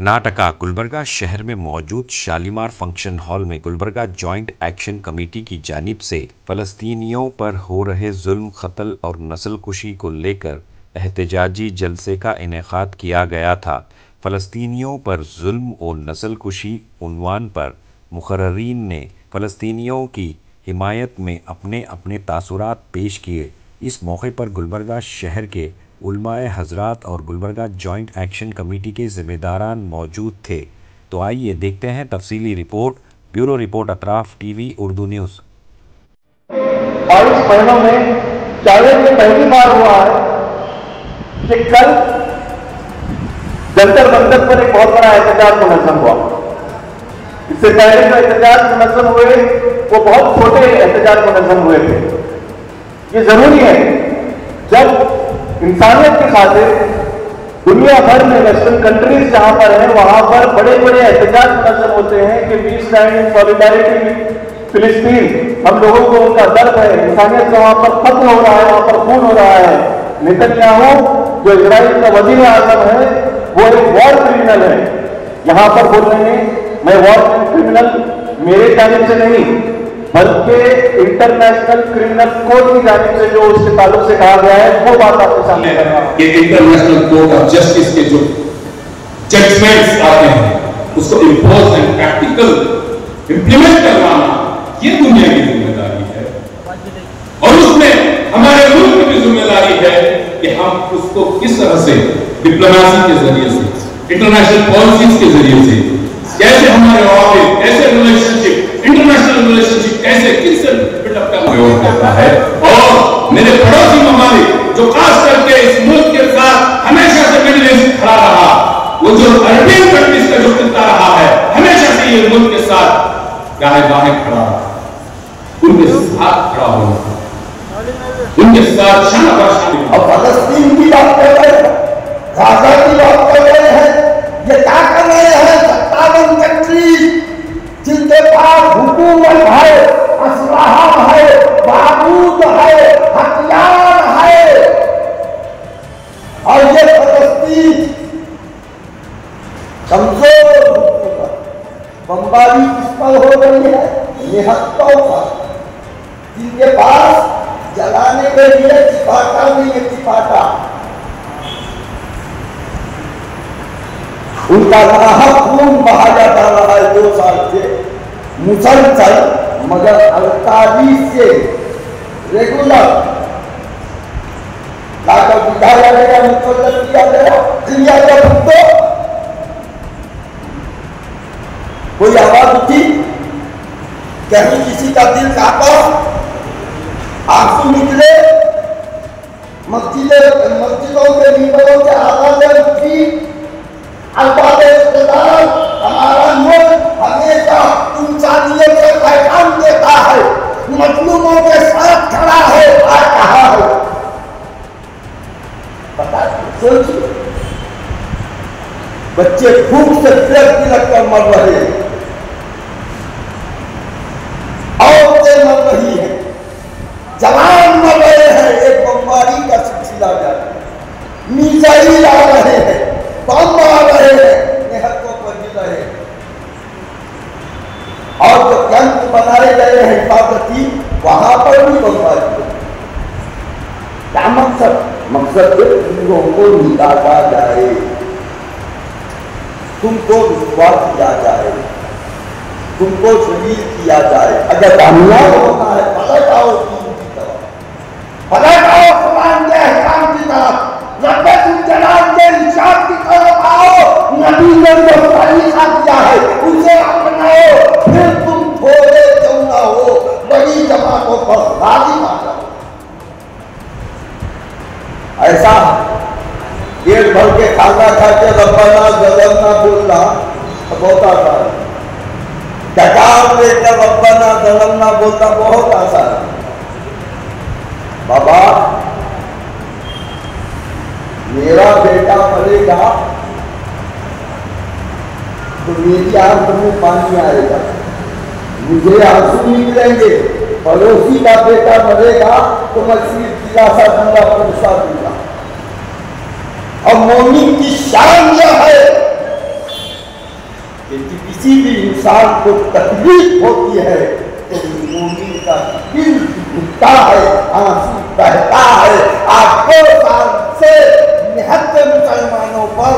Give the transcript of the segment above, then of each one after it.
कर्नाटका गुलबर्गा शहर में मौजूद शालीमार फंक्शन हॉल में गुलबर्गा जॉइंट एक्शन कमेटी की जानिब से फ़लस्तीनियों पर हो रहे जुल्म, कत्ल और नस्लकुशी को लेकर एहतजाजी जलसे का इनेकाद किया गया था। फ़लस्तीनियों पर जुल्म और नस्लकुशी उन्वान पर मुक़र्रीन ने फ़लस्तीनियों की हिमायत में अपने अपने तासुरात पेश किए। इस मौके पर गुलबर्गा शहर के उलमाए हज़रात और गुलबर्गा जॉइंट एक्शन कमेटी के ज़िम्मेदारान मौजूद थे। तो आइए देखते हैं तफसीली रिपोर्ट। Bureau report Atraf TV Urdu news. 22 महीनों में चाहे ये पहली बार हुआ है कि कल जंतर मंतर पर एक बहुत बड़ा एहतजाज मुनज़्ज़म हुआ। इससे पहले जो एहतजाज मुनज़्ज़म हुए वो बहुत छोटे एहतजाज मुनज़्ज़म हुए थे। ये जरूरी है जब इंसानियत के खातिर दुनिया भर में वेस्टर्न कंट्रीज जहां पर हैं वहां पर बड़े बड़े एहतजाज मुनज़्ज़म होते हैं कि we stand in solidarity with फिलिस्तीन। हम लोगों को उनका दर्द है, इंसानियत का वहां पर खत्म हो रहा है, वहां पर खून हो रहा है। नेतन्याहू जो इजराइल का वजीर आज़म है वो एक वॉर क्रिमिनल है। यहां पर बोल रहे हैं मैं वॉर क्रिमिनल मेरे जानिब से नहीं बल्कि इंटरनेशनल क्रिमिनल कोर्ट की जानिब से जो उसके ताल्लुक से कहा गया है वो बात आपके सामने कर रहा हूं। ये इंटरनेशनल कोर्ट ऑफ जस्टिस के जो जजमेंट्स आते हैं उसको इम्पोज एंड प्रैक्टिकल इंप्लीमेंट करवाना ये दुनिया की जिम्मेदारी है और उसमें हमारे मुल्क की जिम्मेदारी है कि हम उसको किस तरह से डिप्लोमेसी के जरिए से, इंटरनेशनल पॉलिसीज के जरिए से कैसे हमारे कैसे रिलेशनशिप, इंटरनेशनल रिलेशनशिप कैसे किससे बिल्डअप करता है। और मेरे पड़ोसी ममालिक जो खास करके इस मुल्क के साथ हमेशा से मिडिल ईस्ट खड़ा रहा, वो जो अरबियन कंट्रीज का जो खिता रहा है हमेशा से ये मुल्क के साथ गाहे बाहे खड़ा रहा, उनके साथ खड़ा होना, उनके साथ शाना बाशानी। अब फलस्तीन की बात कर रहे हैं, गाजा की बात कर रहे हैं, ये क्या कर रहे हैं? 57 कंट्रीज जिनके पास हुकूमत है, असलहा है, बारूद है, हथियार है, और ये फलस्तीन कमजोर बमबारी किस पर हो रही है? निहत्तों पर, जिनके पास जलाने के लिए चिपाटा नहीं है, चिपाटा उनका नाहक खून बहा जाता रहा है 2 साल से मुसलसल, मगर 48 से रेगुलर लाकर बिठाया गया, मुकदर किया गया तो कोई आवाज उठी, कहीं किसी का दिल कांपा, आंसू निकले, मस्जिदों के मींबरों से आवाजें उठी। हमारा मुल्क हमेशा इंसानियत का पैगाम देता है, मजलूमों के साथ खड़ा है, आ कहा है। पता सोचिए, बच्चे भूख से तिलक कर मर रहे हैं, औरतें मर रही हैं, जवान मर रहे हैं। एक बमबारी का सिलसिला जारी है, मिसाइल आ रहे हैं, बम आ रहे हैं, निहत्तों पर गिर रहे हैं। और जो कैंप बनाए गए हैं हिफाजती, वहां पर भी बमबारी हो। क्या मकसद? मकसद तुमको को निकाला जाए, तुमको रुसवा किया जाए, तुमको शहीद किया जाए। अगर कामयाब होना है पलट आओ दीन की तरफ, पलट आओ कुरान के अहकाम की तरफ, रब्बे जलाल के इरशाद की तरफ आओ। नबी ने जो तरीका दिया है उसे अपनाओ, फिर तुम थोड़े क्यों ना हो बड़ी जमातों पर गाली मारो। ऐसा पेट भर के खाना खा के रब्बाना ज़लमना बोलना बहुत आसान है, डकार लेकर रब्बाना ज़लमना बोलना बहुत आसान है। बाबा मेरा बेटा मरेगा तो मेरी आंख में पानी आएगा, मुझे आंसू निकलेंगे। पड़ोसी का बेटा मरेगा तो मैं सिर्फ दिलासा दूंगा, पुरसा दूंगा। और मोमिन की शान यह है कि किसी भी इंसान को तकलीफ होती है तो मोमिन का दिल घुटता है, आंसू बहता है। आज 2 साल से निहत्ते मुसलमानों पर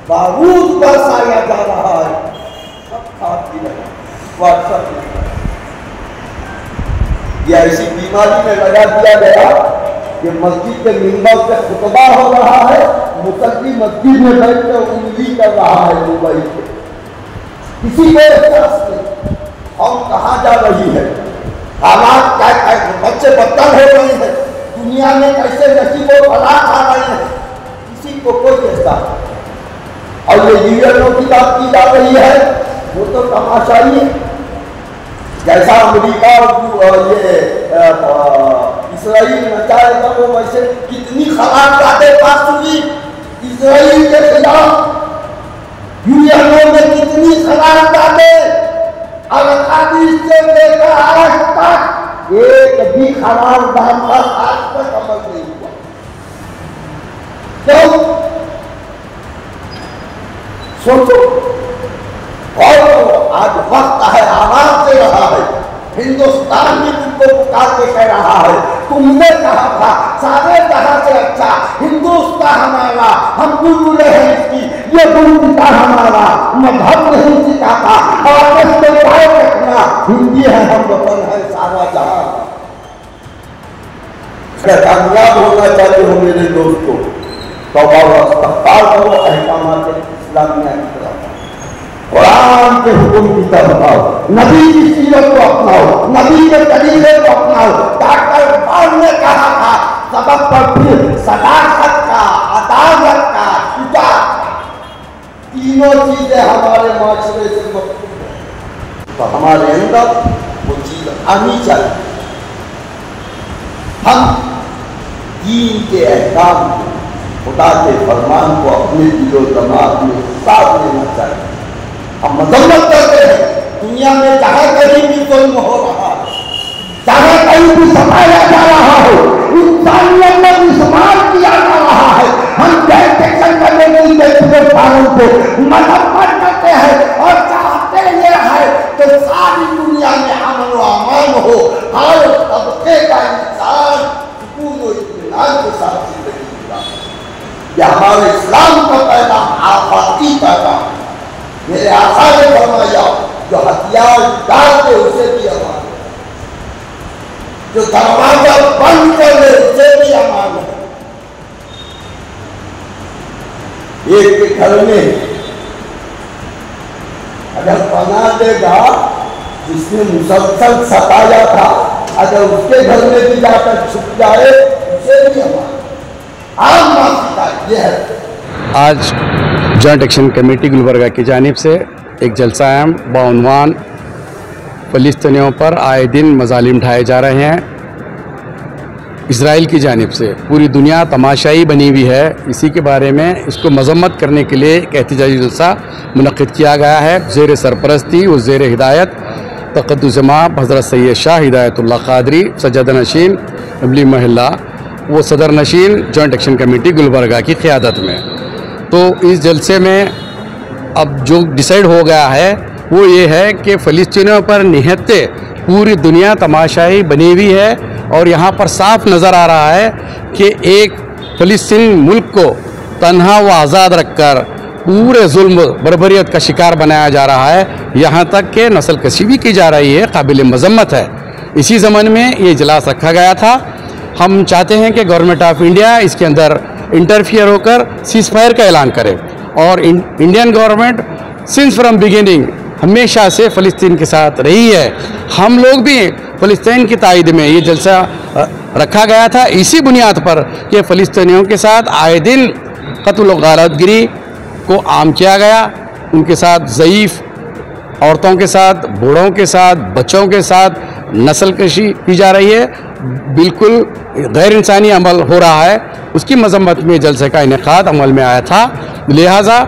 बारूद बरसाया जा रहा है। सब खाती रहे व्हाट्सएप या ऐसी बीमारी में लगा दिया गया कि मस्जिद के मिंबर पे खुतबा हो रहा है, मुसल्ली मस्जिद में बैठ कर उंगली कर रहा है मोबाइल पे। किसी को एहसास नहीं हम कहाँ जा रही है, हालात क्या, बच्चे बदतर हो रहे हैं, दुनिया में कैसे नसीबों फला खा रहे हैं, किसी को कोई एहसास। और ये यूएनओ की बात की जा रही है, वो तो तमाशाई है। जैसा अमेरिका और ये इसराइल मचाएगा वो वैसे कितनी खराब बातें पास हुई इसराइल के खिलाफ, यूएनओ में कितनी खराब बातें, अल-कादिर से लेकर आज तक एक भी खराब बात पर आज तक अमल नहीं हुआ। क्यों? सोचो। और आज वक्त है, आवाज दे रहा है, हिंदुस्तान भी तुमको पुकार के कह रहा है। तुमने कहा था सारे जहां से अच्छा हिंदुस्तान हमारा, हम गुरु हैं इसकी, ये गुरु पिता हमारा, मजहब नहीं सिखाता, और रखना हिंदी है, हम वतन है सारा जहां। कामयाब होना चाहते हो मेरे दोस्तों तो करो अहकाम इस्लामिया की तरफ, कुरान के हुक्म की तरफ आओ, नबी की सीरत को अपनाओ, नबी के तरीके को अपनाओ। डॉक्टर इकबाल ने कहा था सबक पर फिर सदाकत का, अदालत का, इताअत का, तीनों चीजें हमारे माशरे से मकबूल है। तो हमारे अंदर वो चीज आनी चाहिए। हम दीन के अहकाम को, खुदा के फरमान को अपने दिलो दिमाग में साथ लेना चाहिए। हम मजम्मत करते हैं दुनिया में जहां कहीं भी जुल्म हो रहा है, जहां कहीं भी सताया जा रहा हो, इंसानियत में इस्तेमाल किया जा रहा है, हम एक्शन करने के लिए पालन को मजम्मत करते हैं और चाहते ये है कि सारी दुनिया में अमन व अमान हो, हर तबके का इंसान सुकून व इत्मीनान के साथ जिंदगी गुजारे। यह हमारे इस्लाम का पैगाम, आफाकी पैगाम। मेरे आका ने फरमाया जो हथियार डालते उसे भी अमान है, जो दरवाजा बंद कर ले उसे भी अमान है। एक के घर में अगर पना देगा जिसने मुसलसल सताया था, अगर उसके घर में भी जाकर छुप जाए उसे भी अमान। आम माफी का यह है। आज जॉइंट एक्शन कमेटी गुलबर्गा की जानिब से एक जलसा है बाउनवान फ़लस्तीनियों पर आए दिन मजालिम ढाए जा रहे हैं इसराइल की जानिब से। पूरी दुनिया तमाशाई बनी हुई है, इसी के बारे में इसको मजम्मत करने के लिए एक एहतजाजी जलसा मुनक़्क़िद किया गया है। ज़ेर सरपरस्ती व ज़ेर हिदायत तक़द्दुस इमाम हज़रत सैयद शाह हिदायतुल्लाह क़ादरी सज्जद नशीन अमली महल्ला वो सदर नशीन जॉइंट एक्शन कमेटी गुलबर्गा की क़यादत में। तो इस जलसे में अब जो डिसाइड हो गया है वो ये है कि फ़लस्तीनियों पर निहत्ते पूरी दुनिया तमाशाई बनी हुई है और यहाँ पर साफ नज़र आ रहा है कि एक फ़लस्तीन मुल्क को तन्हा व आज़ाद रखकर पूरे जुल्म बर्बरियत का शिकार बनाया जा रहा है, यहाँ तक कि नस्ल कशी भी की जा रही है, काबिल मजम्मत है। इसी ज़माने में ये इजलास रखा गया था। हम चाहते हैं कि गवर्नमेंट ऑफ इंडिया इसके अंदर इंटरफियर होकर सीज फायर का ऐलान करे और Indian government since from beginning हमेशा से फ़लस्तीन के साथ रही है। हम लोग भी फ़लस्तीन की तायद में ये जलसा रखा गया था इसी बुनियाद पर कि फ़लस्तीनियों के साथ आए दिन कत्ल व गारतगिरी को आम किया गया, उनके साथ ज़ईफ़ औरतों के साथ, बूढ़ों के साथ, बच्चों के साथ नस्ल कशी की जा रही है, बिल्कुल गैर इंसानी अमल हो रहा है। उसकी मजम्मत में जलसे का इनेकाद अमल में आया था। लिहाजा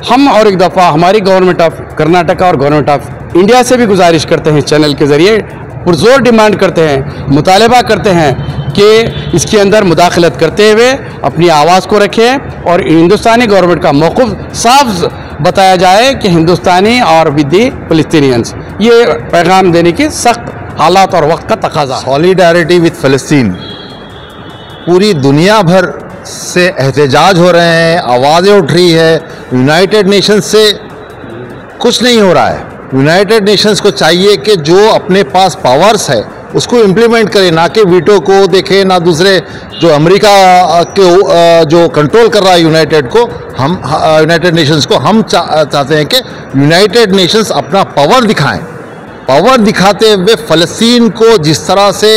हम और एक दफ़ा हमारी गवर्नमेंट ऑफ कर्नाटका और गवर्नमेंट ऑफ इंडिया से भी गुजारिश करते हैं, चैनल के ज़रिए पुरजोर डिमांड करते हैं, मुतालबा करते हैं कि इसके अंदर मुदाखलत करते हुए अपनी आवाज़ को रखें और हिंदुस्तानी गवर्नमेंट का मौक़िफ़ साफ बताया जाए कि हिंदुस्तानी और विद द फ़लस्तीनियंस, ये पैगाम देने की सख्त हालात और वक्त का तकाजा। सॉलिडारिटी विद फ़लस्तीन, पूरी दुनिया भर से एहतजाज हो रहे हैं, आवाज़ें उठ रही है। यूनाइटेड नेशंस से कुछ नहीं हो रहा है। यूनाइटेड नेशंस को चाहिए कि जो अपने पास पावर्स है उसको इम्प्लीमेंट करे, ना कि वीटो को देखे, ना दूसरे जो अमेरिका के जो कंट्रोल कर रहा है यूनाइटेड को, हम यूनाइटेड नेशंस को हम चाहते हैं कि यूनाइटेड नेशंस अपना पावर दिखाएं। पावर दिखाते हुए फ़लस्तीन को जिस तरह से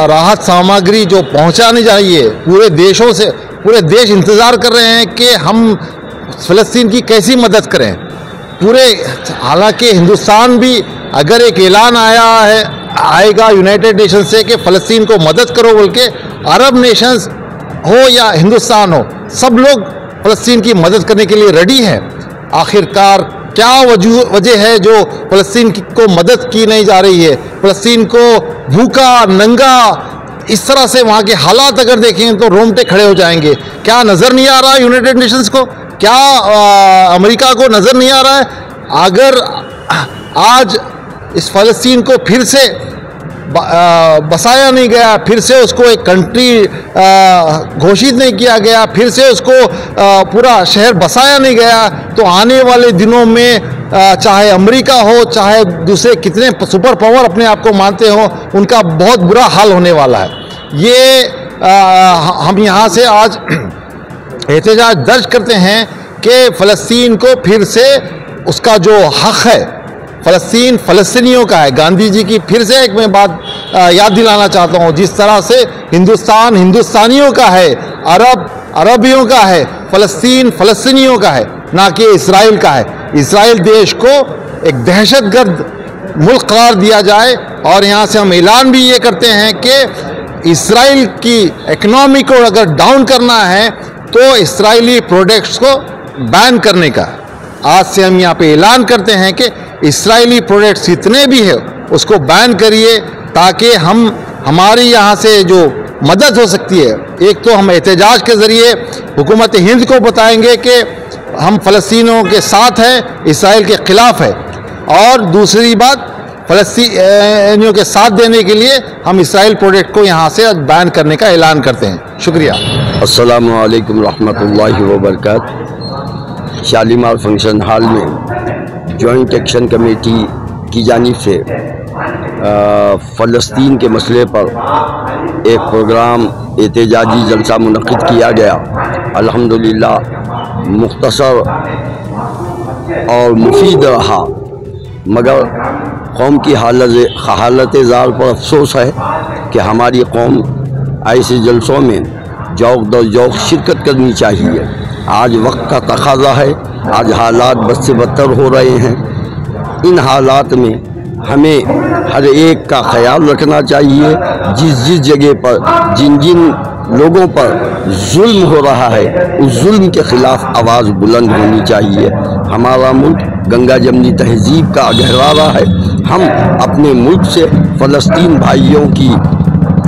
राहत सामग्री जो पहुंचानी चाहिए, पूरे देशों से पूरे देश इंतज़ार कर रहे हैं कि हम फ़लस्तीन की कैसी मदद करें पूरे। हालांकि हिंदुस्तान भी अगर एक ऐलान आएगा यूनाइटेड नेशन से कि फ़लस्तीन को मदद करो बोल के, अरब नेशंस हो या हिंदुस्तान हो, सब लोग फ़लस्तीन की मदद करने के लिए रेडी हैं। आखिरकार क्या वजह है जो फ़लस्तीन को मदद की नहीं जा रही है? फ़लस्तीन को भूखा नंगा इस तरह से वहाँ के हालात अगर देखें तो रोंगटे खड़े हो जाएंगे। क्या नज़र नहीं आ रहा है यूनाइटेड नेशंस को? क्या अमेरिका को नज़र नहीं आ रहा है? अगर आज इस फ़लस्तीन को फिर से बसाया नहीं गया, फिर से उसको एक कंट्री घोषित नहीं किया गया, फिर से उसको पूरा शहर बसाया नहीं गया, तो आने वाले दिनों में चाहे अमेरिका हो, चाहे दूसरे कितने सुपर पावर अपने आप को मानते हो, उनका बहुत बुरा हाल होने वाला है। ये हम यहाँ से आज एहतजाज दर्ज करते हैं कि फ़लस्तीन को फिर से उसका जो हक़ है, फ़लस्तीन फ़लस्तीनियों का है। गांधी जी की फिर से एक मैं बात याद दिलाना चाहता हूँ, जिस तरह से हिंदुस्तान हिंदुस्तानियों का है, अरब अरबियों का है, फ़लस्तीन फ़लस्तीनियों का है, ना कि इस्राइल का है। इस्राइल देश को एक दहशतगर्द मुल्क करार दिया जाए। और यहाँ से हम ऐलान भी ये करते हैं कि इस्राइल की इकनॉमी को अगर डाउन करना है तो इस्राइली प्रोडक्ट्स को बैन करने का आज से हम यहाँ पे ऐलान करते हैं कि इस्राइली प्रोडक्ट्स जितने भी है उसको बैन करिए, ताकि हमारी यहाँ से जो मदद हो सकती है, एक तो हम एहतजाज के ज़रिए हुकूमत हिंद को बताएंगे कि हम फ़लस्तीनियों के साथ हैं, इस्राइल के ख़िलाफ़ है, और दूसरी बात फ़लस्तीनियों के साथ देने के लिए हम इस्राइल प्रोडक्ट को यहाँ से बैन करने का ऐलान करते हैं। शुक्रिया। अस्सलामु अलैकुम रहमतुल्लाहि व बरकातहू। शालीमार फंक्शन हॉल में जॉइंट एक्शन कमेटी की जानिब से फ़लस्तीन के मसले पर एक प्रोग्राम एहतजाजी जलसा मुनक़िद किया गया। अल्हम्दुलिल्लाह मुख्तसर और मुफीद रहा, मगर कौम की हालत ज़ार पर अफसोस है कि हमारी कौम ऐसे जलसों में जौक दर जौक शिरकत करनी चाहिए। आज वक्त का तकाज़ा है, आज हालात बद से बदतर हो रहे हैं। इन हालात में हमें हर एक का ख्याल रखना चाहिए। जिस जगह पर जिन लोगों पर जुल्म हो रहा है उस जुल्म के ख़िलाफ़ आवाज़ बुलंद होनी चाहिए। हमारा मुल्क गंगा जमनी तहज़ीब का गहरारा है। हम अपने मुल्क से फ़लस्तीन भाइयों की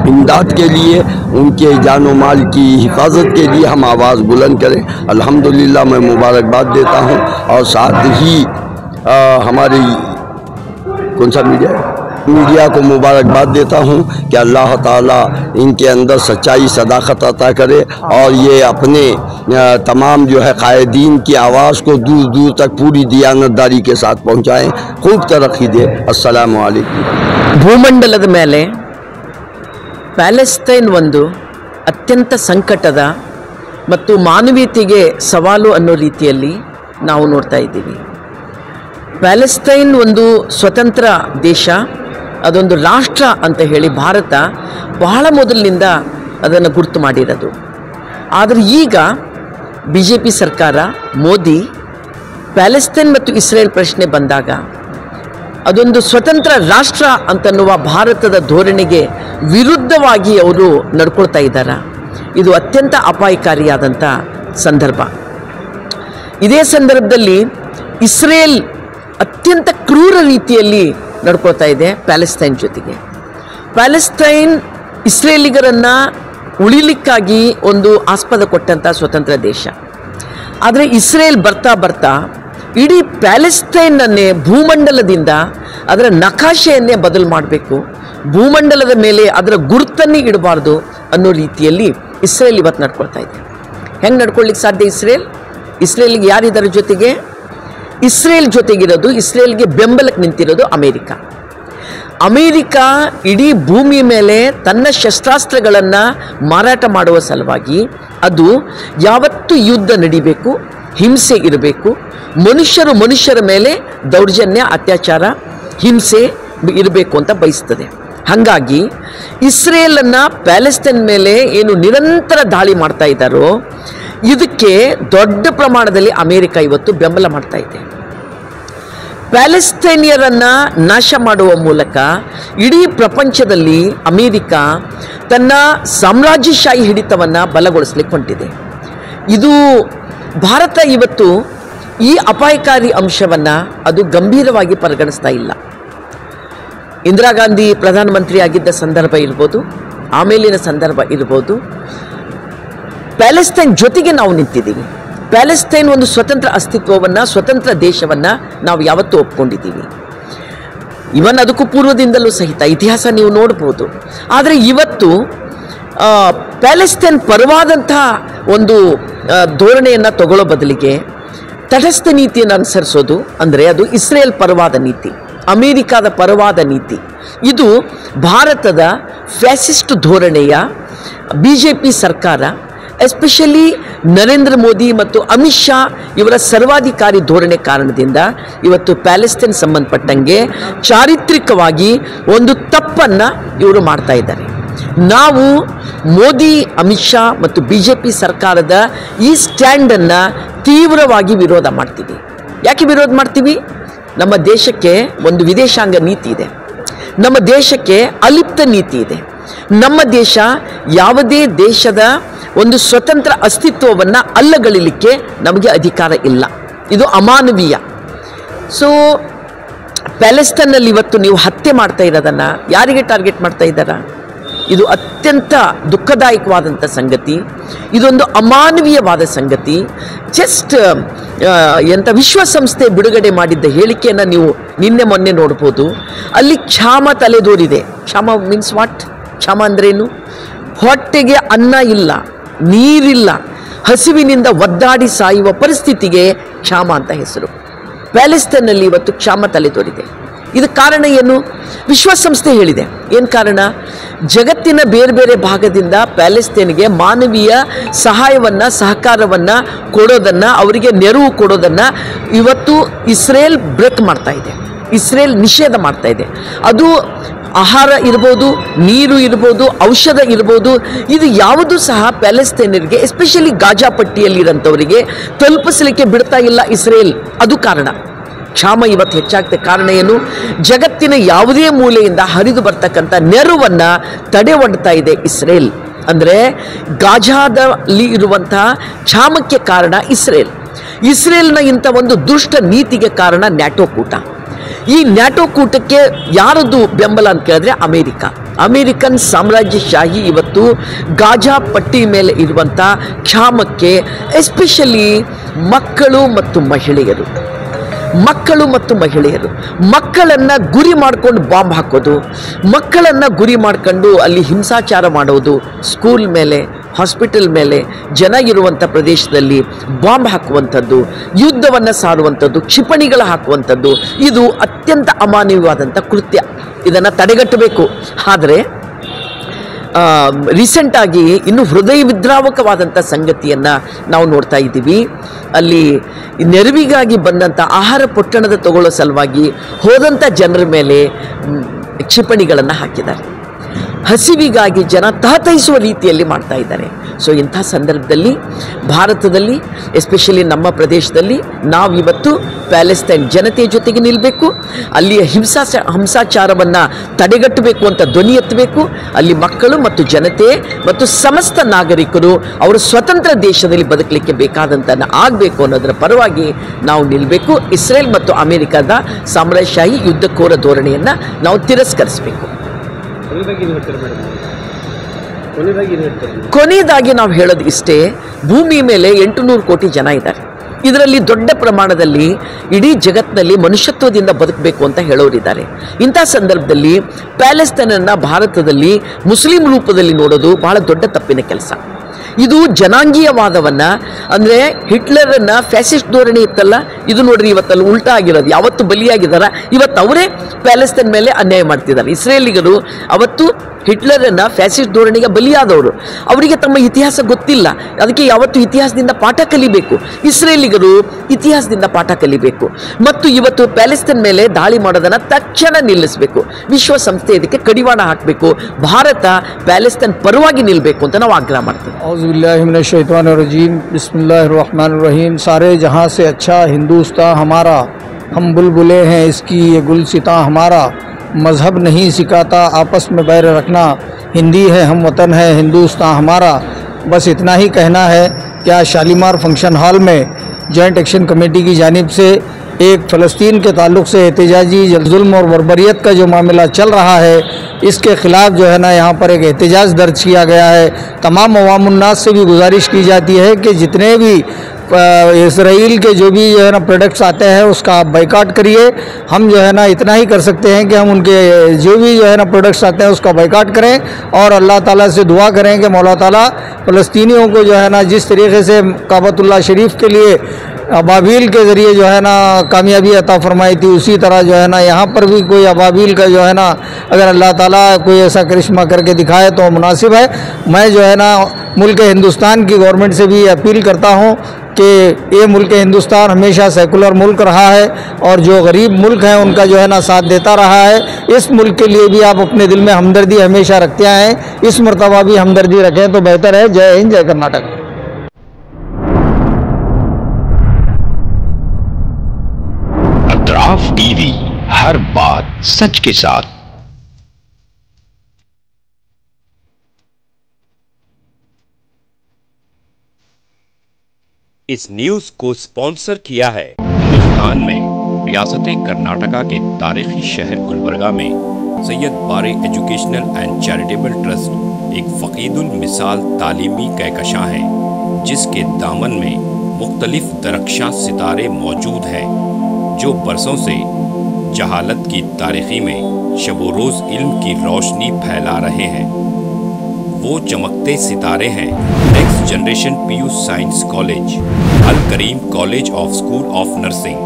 इमदाद के लिए, उनके जान व माल की हिफाजत के लिए हम आवाज़ बुलंद करें। अल्हम्दुलिल्लाह मैं मुबारकबाद देता हूँ और साथ ही हमारी कौन सा मीडिया को मुबारकबाद देता हूँ कि अल्लाह ताला इनके अंदर सच्चाई सदाकत अता करे और ये अपने तमाम जो है कायदीन की आवाज़ को दूर दूर तक पूरी दियानतदारी के साथ पहुँचाएँ। खूब तरक्की दे। अस्सलामु अलैकुम। ಭೂಮಂಡಲದ ಮೇಲೆ ಪ್ಯಾಲೆಸ್ತೈನ್ ಒಂದು ಅತ್ಯಂತ ಸಂಕಟದ ಮತ್ತು ಮಾನವೀಯತೆಗೆ ಸವಾಲು ಅನ್ನೋ ರೀತಿಯಲ್ಲಿ ನಾವು ನೋಡ್ತಾ ಇದ್ದೀವಿ. ಪ್ಯಾಲೆಸ್ತೈನ್ ಒಂದು ಸ್ವತಂತ್ರ ದೇಶ, ಅದೊಂದು ರಾಷ್ಟ್ರ ಅಂತ ಹೇಳಿ ಭಾರತ ಬಹಳ ಮೊದಲಿನಿಂದ ಅದನ್ನು ಗುರುತು ಮಾಡಿರೋದು. ಆದರೆ ಈಗ BJP ಸರ್ಕಾರ ಮೋದಿ ಪ್ಯಾಲೆಸ್ತೈನ್ ಮತ್ತು ಇಸ್ರೇಲ್ ಪ್ರಶ್ನೆ ಬಂದಾಗ ಅದೊಂದು ಸ್ವತಂತ್ರ ರಾಷ್ಟ್ರ ಅಂತನ್ನುವ ಭಾರತದ ಧೋರಣೆಗೆ ವಿರುದ್ಧವಾಗಿ ಅವರು ನಡ್ಕೊಳ್ತಾ ಇದ್ದಾರೆ. ಇದು ಅತ್ಯಂತ ಅಪಾಯಕಾರಿಯಾದಂಥ ಸಂದರ್ಭ. ಇದೇ ಸಂದರ್ಭದಲ್ಲಿ ಇಸ್ರೇಲ್ ಅತ್ಯಂತ ಕ್ರೂರ ರೀತಿಯಲ್ಲಿ ನಡ್ಕೊಳ್ತಾ ಇದೆ ಪ್ಯಾಲೆಸ್ತೈನ್ ಜೊತೆಗೆ. ಪ್ಯಾಲೆಸ್ತೈನ್ ಇಸ್ರೇಲಿಗರನ್ನು ಉಳಿಲಿಕ್ಕಾಗಿ ಒಂದು ಆಸ್ಪದ ಕೊಟ್ಟಂಥ ಸ್ವತಂತ್ರ ದೇಶ. ಆದರೆ ಇಸ್ರೇಲ್ ಬರ್ತಾ ಬರ್ತಾ ಇಡೀ ಪ್ಯಾಲೆಸ್ತೈನನ್ನೇ ಭೂಮಂಡಲದಿಂದ ಅದರ ನಕಾಶೆಯನ್ನೇ ಬದಲು ಮಾಡಬೇಕು, ಭೂಮಂಡಲದ ಮೇಲೆ ಅದರ ಗುರುತನ್ನೇ ಇಡಬಾರ್ದು ಅನ್ನೋ ರೀತಿಯಲ್ಲಿ ಇಸ್ರೇಲ್ ಇವತ್ತು ನಡ್ಕೊಳ್ತಾ ಇದೆ. ಹೆಂಗೆ ನಡ್ಕೊಳ್ಳಿಕ್ಕೆ ಸಾಧ್ಯ? ಇಸ್ರೇಲ್ಗೆ ಯಾರಿದ್ದಾರೆ ಜೊತೆಗೆ? ಇಸ್ರೇಲ್ ಜೊತೆಗಿರೋದು, ಇಸ್ರೇಲ್ಗೆ ಬೆಂಬಲಕ್ಕೆ ನಿಂತಿರೋದು ಅಮೇರಿಕಾ. ಅಮೇರಿಕಾ ಇಡೀ ಭೂಮಿ ಮೇಲೆ ತನ್ನ ಶಸ್ತ್ರಾಸ್ತ್ರಗಳನ್ನು ಮಾರಾಟ ಮಾಡುವ ಸಲುವಾಗಿ ಅದು ಯಾವತ್ತೂ ಯುದ್ಧ ನಡಿಬೇಕು, ಹಿಂಸೆ ಇರಬೇಕು, ಮನುಷ್ಯರ ಮೇಲೆ ದೌರ್ಜನ್ಯ, ಅತ್ಯಾಚಾರ, ಹಿಂಸೆ ಇರಬೇಕು ಅಂತ ಬಯಸ್ತದೆ. ಹಾಗಾಗಿ ಇಸ್ರೇಲನ್ನು ಪ್ಯಾಲೆಸ್ತೈನ್ ಮೇಲೆ ಏನು ನಿರಂತರ ದಾಳಿ ಮಾಡ್ತಾ ಇದ್ದಾರೋ ಇದಕ್ಕೆ ದೊಡ್ಡ ಪ್ರಮಾಣದಲ್ಲಿ ಅಮೇರಿಕಾ ಇವತ್ತು ಬೆಂಬಲ ಮಾಡ್ತಾ ಇದೆ. ಪ್ಯಾಲೆಸ್ತೈನಿಯರನ್ನು ನಾಶ ಮಾಡುವ ಮೂಲಕ ಇಡೀ ಪ್ರಪಂಚದಲ್ಲಿ ಅಮೇರಿಕಾ ತನ್ನ ಸಾಮ್ರಾಜ್ಯಶಾಹಿ ಹಿಡಿತವನ್ನು ಬಲಗೊಳಿಸಲಿಕ್ಕೆ ಹೊಂಟಿದೆ. ಇದು ಭಾರತ ಇವತ್ತು ಈ ಅಪಾಯಕಾರಿ ಅಂಶವನ್ನು ಅದು ಗಂಭೀರವಾಗಿ ಪರಿಗಣಿಸ್ತಾ ಇಲ್ಲ. ಇಂದಿರಾ ಗಾಂಧಿ ಪ್ರಧಾನಮಂತ್ರಿ ಆಗಿದ್ದ ಸಂದರ್ಭ ಇರ್ಬೋದು, ಆಮೇಲಿನ ಸಂದರ್ಭ ಇರ್ಬೋದು, ಪ್ಯಾಲೆಸ್ತೈನ್ ಜೊತೆಗೆ ನಾವು ನಿಂತಿದ್ದೀವಿ. ಪ್ಯಾಲೆಸ್ತೈನ್ ಒಂದು ಸ್ವತಂತ್ರ ಅಸ್ತಿತ್ವವನ್ನು, ಸ್ವತಂತ್ರ ದೇಶವನ್ನು ನಾವು ಯಾವತ್ತೂ ಒಪ್ಕೊಂಡಿದ್ದೀವಿ. ಇವನ್ ಅದಕ್ಕೂ ಪೂರ್ವದಿಂದಲೂ ಸಹಿತ ಇತಿಹಾಸ ನೀವು ನೋಡ್ಬೋದು. ಆದರೆ ಇವತ್ತು ಪ್ಯಾಲೆಸ್ತೈನ್ ಪರವಾದಂತಹ ಒಂದು ಧೋರಣೆಯನ್ನು ತಗೊಳ್ಳೋ ಬದಲಿಗೆ ತಟಸ್ಥ ನೀತಿಯನ್ನು ಅನುಸರಿಸೋದು, ಅಂದರೆ ಅದು ಇಸ್ರೇಲ್ ಪರವಾದ ನೀತಿ, ಅಮೇರಿಕಾದ ಪರವಾದ ನೀತಿ. ಇದು ಭಾರತದ ಫ್ಯಾಸಿಸ್ಟ್ ಧೋರಣೆಯ BJP ಸರ್ಕಾರ, ಎಸ್ಪೆಷಲಿ ನರೇಂದ್ರ ಮೋದಿ ಮತ್ತು ಅಮಿತ್ ಶಾ ಇವರ ಸರ್ವಾಧಿಕಾರಿ ಧೋರಣೆ ಕಾರಣದಿಂದ ಇವತ್ತು ಪ್ಯಾಲೆಸ್ತೈನ್ ಸಂಬಂಧಪಟ್ಟಂಗೆ ಚಾರಿತ್ರಿಕವಾಗಿ ಒಂದು ತಪ್ಪನ್ನು ಇವರು ಮಾಡ್ತಾ ಇದ್ದಾರೆ. ನಾವು ಮೋದಿ, ಅಮಿತ್ ಶಾ ಮತ್ತು BJP ಸರ್ಕಾರದ ಈ ಸ್ಟ್ಯಾಂಡನ್ನು ತೀವ್ರವಾಗಿ ವಿರೋಧ ಮಾಡ್ತೀವಿ. ಯಾಕೆ ವಿರೋಧ ಮಾಡ್ತೀವಿ? ನಮ್ಮ ದೇಶಕ್ಕೆ ಒಂದು ವಿದೇಶಾಂಗ ನೀತಿ ಇದೆ, ನಮ್ಮ ದೇಶಕ್ಕೆ ಅಲಿಪ್ತ ನೀತಿ ಇದೆ. ನಮ್ಮ ದೇಶ ಯಾವುದೇ ದೇಶದ ಒಂದು ಸ್ವತಂತ್ರ ಅಸ್ತಿತ್ವವನ್ನು ಅಲ್ಲಗಲಿಲಿಕ್ಕೆ ನಮಗೆ ಅಧಿಕಾರ ಇಲ್ಲ. ಇದು ಅಮಾನವೀಯ. ಸೊ ಪ್ಯಾಲೆಸ್ತೈನಲ್ಲಿ ಇವತ್ತು ನೀವು ಹತ್ಯೆ ಮಾಡ್ತಾ ಇರೋದನ್ನು ಯಾರಿಗೆ ಟಾರ್ಗೆಟ್ ಮಾಡ್ತಾ ಇದ್ದಾರಾ? ಇದು ಅತ್ಯಂತ ದುಃಖದಾಯಕವಾದಂಥ ಸಂಗತಿ, ಇದೊಂದು ಅಮಾನವೀಯವಾದ ಸಂಗತಿ. ಜಸ್ಟ್ ವಿಶ್ವಸಂಸ್ಥೆ ಬಿಡುಗಡೆ ಮಾಡಿದ್ದ ಹೇಳಿಕೆಯನ್ನು ನೀವು ನಿನ್ನೆ ಮೊನ್ನೆ ನೋಡ್ಬೋದು. ಅಲ್ಲಿ ಕ್ಷಾಮ ತಲೆದೋರಿದೆ. ಕ್ಷಾಮ ಮೀನ್ಸ್ ವಾಟ್? ಕ್ಷಾಮ ಅಂದ್ರೇನು? ಹೊಟ್ಟೆಗೆ ಅನ್ನ ಇಲ್ಲ, ನೀರಿಲ್ಲ, ಹಸಿವಿನಿಂದ ಒದ್ದಾಡಿ ಸಾಯುವ ಪರಿಸ್ಥಿತಿಗೆ ಕ್ಷಾಮ ಅಂತ ಹೆಸರು. ಪ್ಯಾಲೆಸ್ತೈನಲ್ಲಿ ಇವತ್ತು ಕ್ಷಾಮ ತಲೆದೋರಿದೆ. ಇದಕ್ಕೆ ಕಾರಣ ಏನು? ವಿಶ್ವಸಂಸ್ಥೆ ಹೇಳಿದೆ. ಏನು ಕಾರಣ? ಜಗತ್ತಿನ ಬೇರೆ ಬೇರೆ ಭಾಗದಿಂದ ಪ್ಯಾಲೆಸ್ತೈನ್ಗೆ ಮಾನವೀಯ ಸಹಾಯವನ್ನು, ಸಹಕಾರವನ್ನು ಕೊಡೋದನ್ನು, ಅವರಿಗೆ ನೆರವು ಕೊಡೋದನ್ನು ಇವತ್ತು ಇಸ್ರೇಲ್ ಬ್ರೇಕ್ ಮಾಡ್ತಾ ಇದೆ, ಇಸ್ರೇಲ್ ನಿಷೇಧ ಮಾಡ್ತಾ ಇದೆ. ಅದು ಆಹಾರ ಇರ್ಬೋದು, ನೀರು ಇರ್ಬೋದು, ಔಷಧ ಇರ್ಬೋದು, ಇದು ಯಾವುದೂ ಸಹ ಪ್ಯಾಲೆಸ್ತೈನರಿಗೆ, ಎಸ್ಪೆಷಲಿ ಗಾಜಾ ಪಟ್ಟಿಯಲ್ಲಿರೋಂಥವರಿಗೆ ತಲುಪಿಸಲಿಕ್ಕೆ ಬಿಡ್ತಾ ಇಲ್ಲ ಇಸ್ರೇಲ್. ಅದು ಕಾರಣ. ಕ್ಷಾಮ ಇವತ್ತು ಹೆಚ್ಚಾಗ್ತದೆ. ಕಾರಣ ಏನು? ಜಗತ್ತಿನ ಯಾವುದೇ ಮೂಲೆಯಿಂದ ಹರಿದು ಬರ್ತಕ್ಕಂಥ ನೆರವನ್ನು ತಡೆ ಒಡ್ತಾ ಇದೆ ಇಸ್ರೇಲ್. ಅಂದರೆ ಗಾಜಾದಲ್ಲಿ ಇರುವಂತಹ ಕ್ಷಾಮಕ್ಕೆ ಕಾರಣ ಇಸ್ರೇಲ್. ಇಸ್ರೇಲ್ನ ಇಂಥ ಒಂದು ದುಷ್ಟ ನೀತಿಗೆ ಕಾರಣ ನ್ಯಾಟೋ ಕೂಟ. ಈ ನ್ಯಾಟೋ ಕೂಟಕ್ಕೆ ಯಾರದ್ದು ಬೆಂಬಲ ಅಂತ ಕೇಳಿದ್ರೆ ಅಮೇರಿಕಾ. ಅಮೇರಿಕನ್ ಸಾಮ್ರಾಜ್ಯಶಾಹಿ ಇವತ್ತು ಗಾಜಾ ಪಟ್ಟಿ ಮೇಲೆ ಇರುವಂಥ ಕ್ಷಾಮಕ್ಕೆ ಎಸ್ಪೆಷಲಿ ಮಕ್ಕಳು ಮತ್ತು ಮಹಿಳೆಯರು ಮಕ್ಕಳನ್ನು ಗುರಿ ಮಾಡ್ಕೊಂಡು ಬಾಂಬ್ ಹಾಕೋದು, ಮಕ್ಕಳನ್ನು ಗುರಿ ಮಾಡ್ಕೊಂಡು ಅಲ್ಲಿ ಹಿಂಸಾಚಾರ ಮಾಡೋದು, ಸ್ಕೂಲ್ ಮೇಲೆ, ಹಾಸ್ಪಿಟಲ್ ಮೇಲೆ, ಜನ ಇರುವಂಥ ಪ್ರದೇಶದಲ್ಲಿ ಬಾಂಬ್ ಹಾಕುವಂಥದ್ದು, ಯುದ್ಧವನ್ನು ಸಾರುವಂಥದ್ದು, ಕ್ಷಿಪಣಿಗಳು ಹಾಕುವಂಥದ್ದು, ಇದು ಅತ್ಯಂತ ಅಮಾನವೀಯವಾದಂಥ ಕೃತ್ಯ. ಇದನ್ನು ತಡೆಗಟ್ಟಬೇಕು. ಆದರೆ ರೀಸೆಂಟಾಗಿ ಇನ್ನು ಹೃದಯ ವಿದ್ರಾವಕವಾದಂಥ ಸಂಗತಿಯನ್ನು ನಾವು ನೋಡ್ತಾ ಇದ್ದೀವಿ. ಅಲ್ಲಿ ನೆರವಿಗಾಗಿ ಬಂದಂಥ ಆಹಾರ ಪೊಟ್ಟಣದ ತಗೊಳ್ಳೋ ಸಲುವಾಗಿ ಹೋದಂಥ ಜನರ ಮೇಲೆ ಕ್ಷಿಪಣಿಗಳನ್ನು ಹಾಕಿದ್ದಾರೆ. ಹಸಿವಿಗಾಗಿ ಜನ ತಹತಹಿಸುವ ರೀತಿಯಲ್ಲಿ ಮಾಡ್ತಾ ಇದ್ದಾರೆ. ಸೊ ಇಂಥ ಸಂದರ್ಭದಲ್ಲಿ ಭಾರತದಲ್ಲಿ, ಎಸ್ಪೆಷಲಿ ನಮ್ಮ ಪ್ರದೇಶದಲ್ಲಿ ನಾವಿವತ್ತು ಪ್ಯಾಲೆಸ್ತೈನ್ ಜನತೆಯ ಜೊತೆಗೆ ನಿಲ್ಲಬೇಕು. ಅಲ್ಲಿಯ ಹಿಂಸಾಚಾರವನ್ನು ತಡೆಗಟ್ಟಬೇಕು ಅಂತ ಧ್ವನಿ ಎತ್ತಬೇಕು. ಅಲ್ಲಿ ಮಕ್ಕಳು ಮತ್ತು ಜನತೆ ಮತ್ತು ಸಮಸ್ತ ನಾಗರಿಕರು ಅವರು ಸ್ವತಂತ್ರ ದೇಶದಲ್ಲಿ ಬದುಕಲಿಕ್ಕೆ ಬೇಕಾದಂಥ ಆಗಬೇಕು ಅನ್ನೋದರ ಪರವಾಗಿ ನಾವು ನಿಲ್ಲಬೇಕು. ಇಸ್ರೇಲ್ ಮತ್ತು ಅಮೆರಿಕದ ಸಾಮ್ರಾಜ್ಯಶಾಹಿ ಯುದ್ಧಕೋರ ಧೋರಣೆಯನ್ನು ನಾವು ತಿರಸ್ಕರಿಸಬೇಕು. ಕೊನೆಯದಾಗಿ ನಾವು ಹೇಳೋದು ಇಷ್ಟೇ, ಭೂಮಿ ಮೇಲೆ 800 ಕೋಟಿ ಜನ ಇದ್ದಾರೆ. ಇದರಲ್ಲಿ ದೊಡ್ಡ ಪ್ರಮಾಣದಲ್ಲಿ ಇಡೀ ಜಗತ್ತಿನಲ್ಲಿ ಮನುಷ್ಯತ್ವದಿಂದ ಬದುಕಬೇಕು ಅಂತ ಹೇಳೋರಿದ್ದಾರೆ. ಇಂಥ ಸಂದರ್ಭದಲ್ಲಿ ಪ್ಯಾಲೆಸ್ತೈನನ್ನು ಭಾರತದಲ್ಲಿ ಮುಸ್ಲಿಂ ರೂಪದಲ್ಲಿ ನೋಡೋದು ಬಹಳ ದೊಡ್ಡ ತಪ್ಪಿನ ಕೆಲಸ. ಇದು ಜನಾಂಗೀಯವಾದವನ್ನು, ಅಂದರೆ ಹಿಟ್ಲರನ್ನು ಫ್ಯಾಸಿಸ್ಟ್ ಧೋರಣೆ ಇತ್ತಲ್ಲ, ಇದು ನೋಡ್ರಿ ಇವತ್ತಲ್ಲಿ ಉಲ್ಟಾ ಆಗಿರೋದು. ಯಾವತ್ತು ಬಲಿಯಾಗಿದ್ದಾರೆ, ಇವತ್ತು ಅವರೇ ಪ್ಯಾಲೆಸ್ತೈನ್ ಮೇಲೆ ಅನ್ಯಾಯ ಮಾಡ್ತಿದ್ದಾರೆ. ಇಸ್ರೇಲಿಗರು ಅವತ್ತು ಹಿಟ್ಲರನ್ನು ಫ್ಯಾಸಿಸ್ಟ್ ಧೋರಣೆಗೆ ಬಲಿಯಾದವರು, ಅವರಿಗೆ ತಮ್ಮ ಇತಿಹಾಸ ಗೊತ್ತಿಲ್ಲ. ಅದಕ್ಕೆ ಯಾವತ್ತು ಇತಿಹಾಸದಿಂದ ಪಾಠ ಕಲಿಬೇಕು. ಇಸ್ರೇಲಿಗರು ಇತಿಹಾಸದಿಂದ ಪಾಠ ಕಲಿಬೇಕು ಮತ್ತು ಇವತ್ತು ಪ್ಯಾಲೆಸ್ತೈನ್ ಮೇಲೆ ದಾಳಿ ಮಾಡೋದನ್ನು ತಕ್ಷಣ ನಿಲ್ಲಿಸಬೇಕು. ವಿಶ್ವಸಂಸ್ಥೆ ಇದಕ್ಕೆ ಕಡಿವಾಣ ಹಾಕಬೇಕು. ಭಾರತ ಪ್ಯಾಲೆಸ್ತೈನ್ ಪರವಾಗಿ ನಿಲ್ಲಬೇಕು ಅಂತ ನಾವು ಆಗ್ರಹ ಮಾಡ್ತೀವಿ. औज़ुबिल्लाहिमिनश्शैतानिर्रजीम बिस्मिल्लाहिर्रहमानिर्रहीम। सारे जहाँ से अच्छा हिंदुस्तान हमारा, हम बुलबुले हैं इसकी ये गुलसितां हमारा। मज़हब नहीं सिखाता आपस में बैर रखना, हिंदी है हम वतन है हिंदुस्तान हमारा। बस इतना ही कहना है कि आज शालीमार फंक्शन हॉल में जॉइंट एक्शन कमेटी की जानिब से एक फ़लस्तीन के ताल्लुक़ से एहतजाजी जुल्म और बर्बरियत का जो मामला चल रहा है, इसके ख़िलाफ़ जो है ना यहाँ पर एक एहतजाज दर्ज किया गया है। तमाम अवामुन्नास से भी गुजारिश की जाती है कि जितने भी इसराइल के जो भी जो है ना प्रोडक्ट्स आते हैं उसका आप बाइकाट करिए। हम जो है ना इतना ही कर सकते हैं कि हम उनके जो भी जो है ना प्रोडक्ट्स आते हैं उसका बाइकाट करें और अल्लाह ताला से दुआ करें कि मौला ताला फ़लस्तीनियों को जो है ना जिस तरीके से काबतुल्लाह शरीफ के लिए अबाबील के ज़रिए जो है ना कामयाबी अता फरमाई थी, उसी तरह जो है ना यहाँ पर भी कोई अबाबील का जो है ना अगर अल्लाह ताला कोई ऐसा करिश्मा करके दिखाए तो मुनासिब है। मैं जो है ना मुल्क हिंदुस्तान की गवर्नमेंट से भी अपील करता हूँ कि ये मुल्क हिंदुस्तान हमेशा सेकुलर मुल्क रहा है और जो गरीब मुल्क हैं उनका जो है ना साथ देता रहा है। इस मुल्क के लिए भी आप अपने दिल में हमदर्दी हमेशा रखते आए, इस मरतबा भी हमदर्दी रखें तो बेहतर है। जय हिंद, जय कर्नाटक। अतराफ टीवी, हर बात सच के साथ। इस न्यूज को स्पॉन्सर किया है हिंदुस्तान में रियासत कर्नाटका के तारीखी शहर गुलबर्गा में Syed Bare educational and charitable trust एक फ़कीदुल मिसाल तालीमी कहकशां है, जिसके दामन में मुख्तलिफ दरख्शां सितारे मौजूद हैं जो बरसों से जहालत की तारीखी में शबो रोज़ इल्म की रोशनी फैला रहे हैं। वो चमकते सितारे हैं next generation PU science college, Al Kareem college of school of nursing,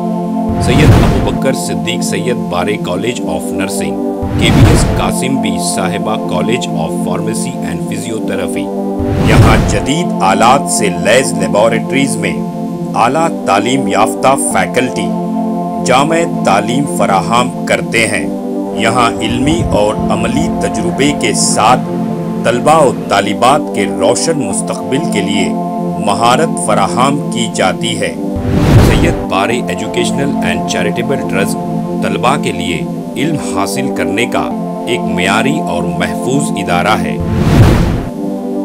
Syed Abu Bakar Siddiq Syed Bare college of nursing, KBS Kasim Bi Sahiba college of pharmacy and physiotherapy. यहाँ जदीद आलात से लैस लेबोरेटरीज में आला तालीम याफ्ता फैकल्टी जामे तालीम फराहम करते हैं। यहाँ इल्मी और अमली तजुर्बे के साथ तलबा और तालिबात के रोशन मुस्तकबिल के लिए महारत फराहम की जाती है। Syed Bare educational and charitable trust तलबा के लिए इल्म हासिल करने का एक मियारी और महफूज इदारा है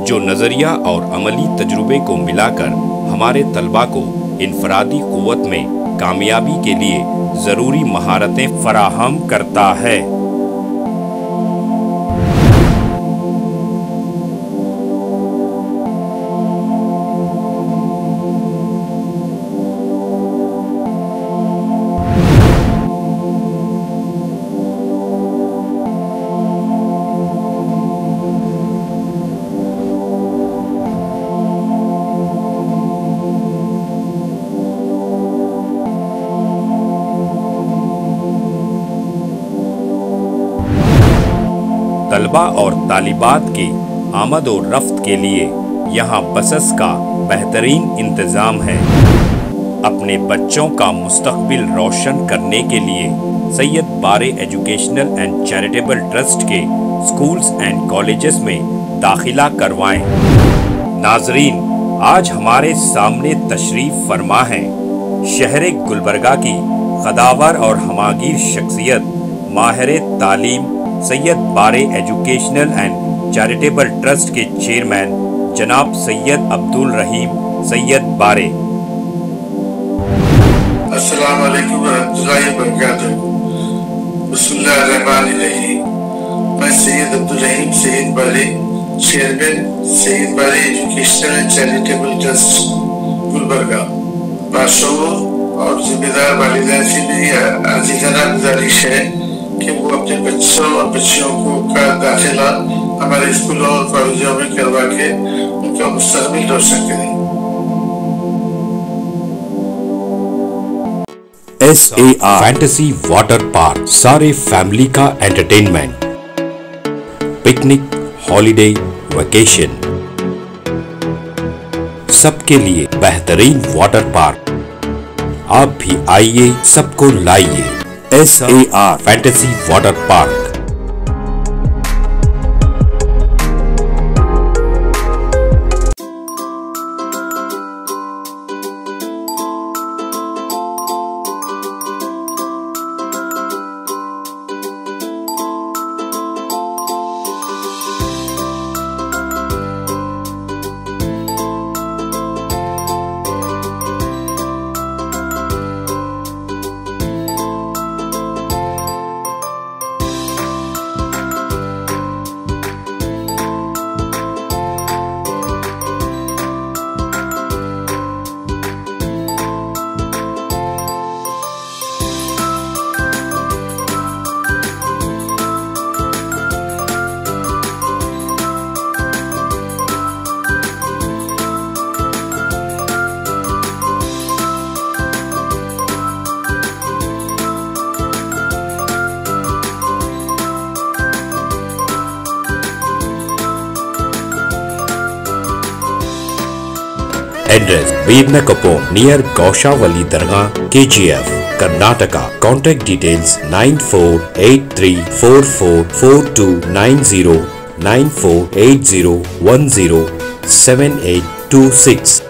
जो नज़रिया और अमली तजुर्बे को मिलाकर हमारे तलबा को इनफरादी क़ुव्वत में कामयाबी के लिए ज़रूरी महारतें फराहम करता है। तलबा और तालिबात की आमद और रफ्त के लिए यहाँ बसेस का बेहतरीन इंतज़ाम है। अपने बच्चों का मुस्तकबिल रोशन करने के लिए Syed Bare educational and charitable trust के स्कूल्स एंड कॉलेजेस में दाखिला करवाएं। नाजरीन, आज हमारे सामने तशरीफ फरमा है शहर गुलबर्गा की कदावर और हमागीर शख्सियत माहिर तालीम Syed Bare educational and charitable trust के चेयरमैन जनाब सैयद अब्दुल रहीम सैयद बारे। अस्सलाम वालेकुम रहमतुल्लाहि व बरकातुहू। बिस्मिल्लाहिर्रहमानिर्रहीम। मैं सैयद अब्दुल रहीम सैयद बारे, chairman Syed Bare educational and charitable trust Gulbarga, मासूमों और जिम्मेदार वालिदैन से मेरी आजीजाना गुजारिश है कि वो अपने बच्चों और बच्चियों को का दाखिला हमारे स्कूलों और कॉलेजों में करवा के उनका मुस्तकबिल रोशन करें। SAR फैंटेसी वाटर पार्क, सारे फैमिली का एंटरटेनमेंट, पिकनिक, हॉलिडे, वेकेशन, सबके लिए बेहतरीन वाटर पार्क। आप भी आइए, सबको लाइए। SAR fantasy water park. Address: Veernakapom, near Gaushavali Dargah, KGF, Karnataka. Contact details: 9483444290, 9480107826.